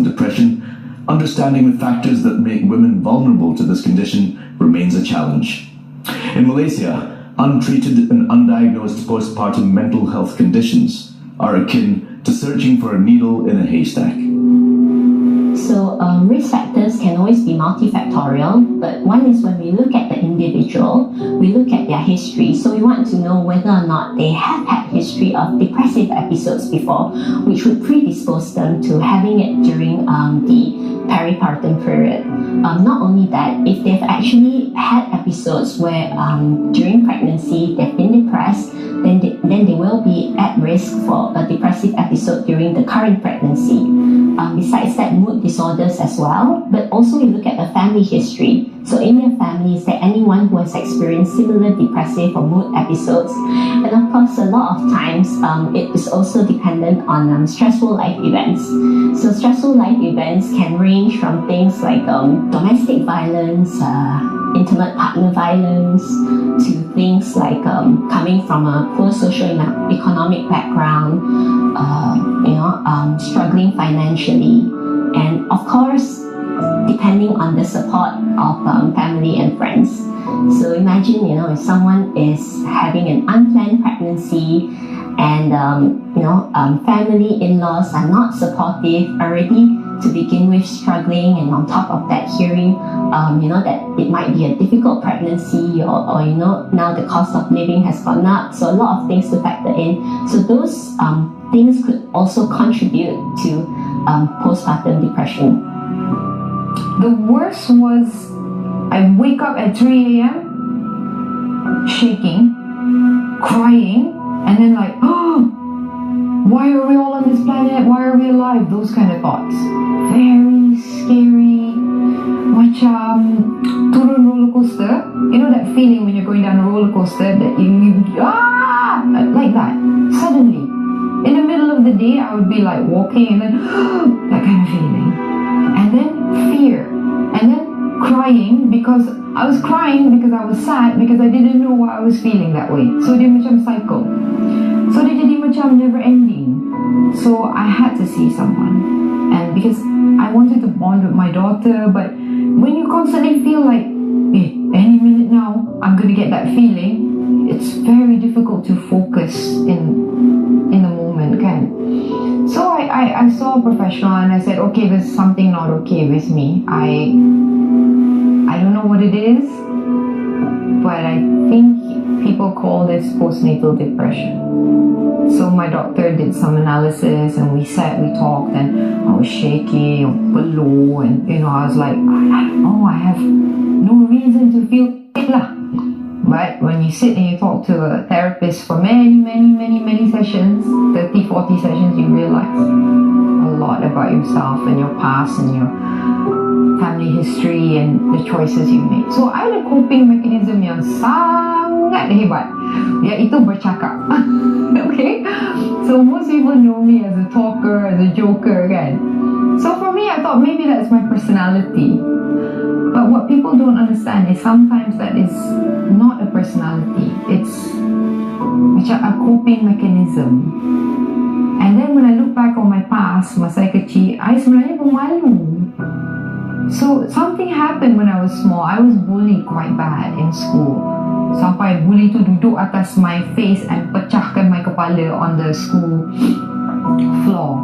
postpartum depression, understanding the factors that make women vulnerable to this condition remains a challenge. In Malaysia, untreated and undiagnosed postpartum mental health conditions are akin to searching for a needle in a haystack. So risk factors can always be multifactorial, but one is when we look at the individual, we look at their history. So we want to know whether or not they have had history of depressive episodes before, which would predispose them to having it during the peripartum period. Not only that, if they've actually had episodes where during pregnancy they've been depressed, then they will be at risk for a depressive episode during the current pregnancy. Besides that, mood disorders as well, but also we look at the family history. So in your family, is there anyone who has experienced similar depressive or mood episodes? And of course, a lot of times it is also dependent on stressful life events. So stressful life events can range from things like domestic violence, intimate partner violence, to things like coming from a poor socio-economic background, struggling financially, and of course, depending on the support of family and friends. So imagine, if someone is having an unplanned pregnancy and, family in-laws are not supportive already to begin with, struggling, and on top of that, hearing, that it might be a difficult pregnancy or now the cost of living has gone up. So a lot of things to factor in. So those things could also contribute to postpartum depression. The worst was I wake up at 3 a.m. shaking, crying, and then like, why are we all on this planet? Why are we alive? Those kind of thoughts. Very scary. Macam turun roller coaster. You know that feeling when you're going down a roller coaster that like that. Suddenly, in the middle of the day, I would be like walking and then that kind of feeling. And then fear. And then crying because I was sad because I didn't know why I was feeling that way. So dia macam cycle. So dia jadi macam never ending. So I had to see someone. And because I wanted to bond with my daughter, but when you constantly feel like, any minute now, I'm going to get that feeling, it's very difficult to focus in the moment, kan? So I saw a professional and I said, okay, there's something not okay with me. I don't know what it is, but I think people call this postnatal depression. So my doctor did some analysis and we talked, and I was shaky, below, and I was like, I don't know, I have no reason to feel it lah. But when you sit and you talk to a therapist for many sessions, 30, 40 sessions, you realize a lot about yourself and your past and your family history and the choices you make. So I had a coping mechanism yang sangat hebat, iaitu bercakap. Okay? So most people know me as a talker, as a joker, kan? So for me, I thought maybe that's my personality. But what people don't understand is sometimes that is not a personality. It's macam a coping mechanism. And then when I look back on my past, masa saya kecil, I sebenarnya pemalu. So something happened when I was small. I was bullied quite bad in school. Sampai bully tu duduk atas my face and pecahkan my kepala on the school floor.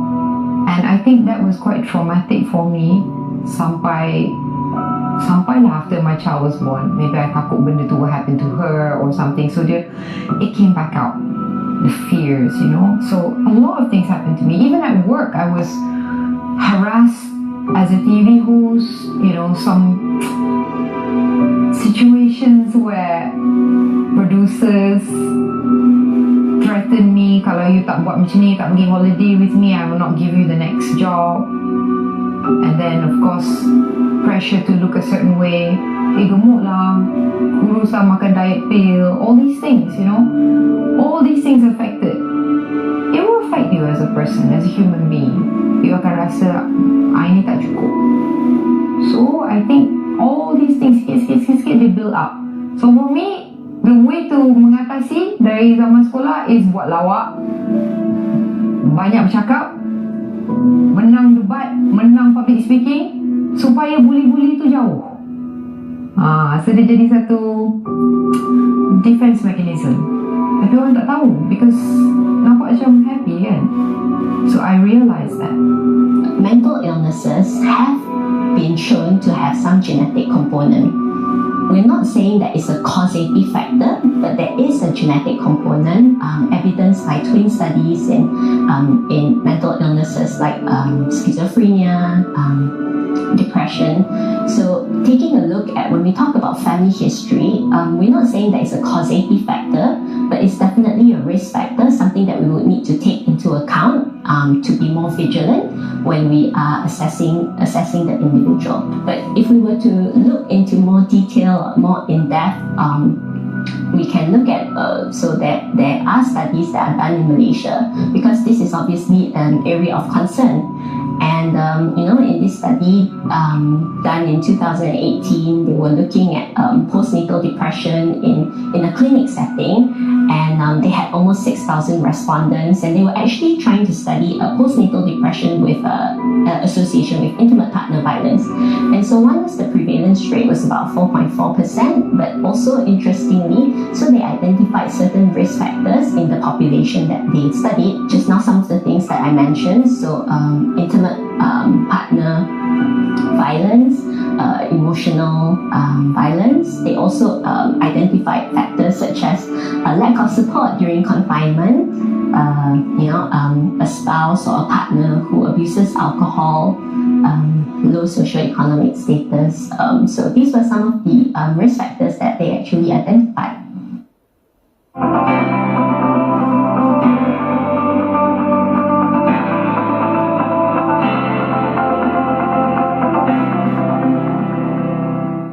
And I think that was quite traumatic for me. Sampailah after my child was born. Maybe I takut benda tu will happen to her or something. So it came back out. The fears, So a lot of things happened to me. Even at work, I was harassed as a TV host. Some situations where producers threaten me, kalau you tak buat macam ni, tak pergi holiday with me, I will not give you the next job. And then of course pressure to look a certain way, gemuk lah, kurus lah, makan diet pill, all these things, all these things affected. It will affect you as a person, as a human being. You akan rasa, ini tak cukup. So I think all these things sikit-sikit they build up. So for me, the way to mengatasi dari zaman sekolah is buat lawak, banyak bercakap, menang debat, menang public speaking, supaya bully-bully tu jauh. So dia jadi satu defense mechanism. Tapi orang tak tahu because nampak macam happy kan. So I realised that mental illnesses have been shown to have some genetic component. We're not saying that it's a causative factor, but there is a genetic component evidenced by twin studies in mental illnesses like schizophrenia, depression. So taking a look at when we talk about family history, we're not saying that it's a causative factor, but it's definitely a risk factor, something that we would need to take into account to be more vigilant when we are assessing the individual. But if we were to look into more detail, more in depth, we can look at so that there are studies that are done in Malaysia because this is obviously an area of concern. And in this study done in 2018, they were looking at postnatal depression in a clinic setting, and they had almost 6,000 respondents, and they were actually trying to study postnatal depression with association with intimate partner violence. And so one was the prevalence rate was about 4.4%, but also interestingly, so they identified certain risk factors in the population that they studied. Just now, some of the things that I mentioned, so intimate partner violence, emotional violence. They also identified factors such as a lack of support during confinement, a spouse or a partner who abuses alcohol, low socioeconomic status. So these were some of the risk factors that they actually identified.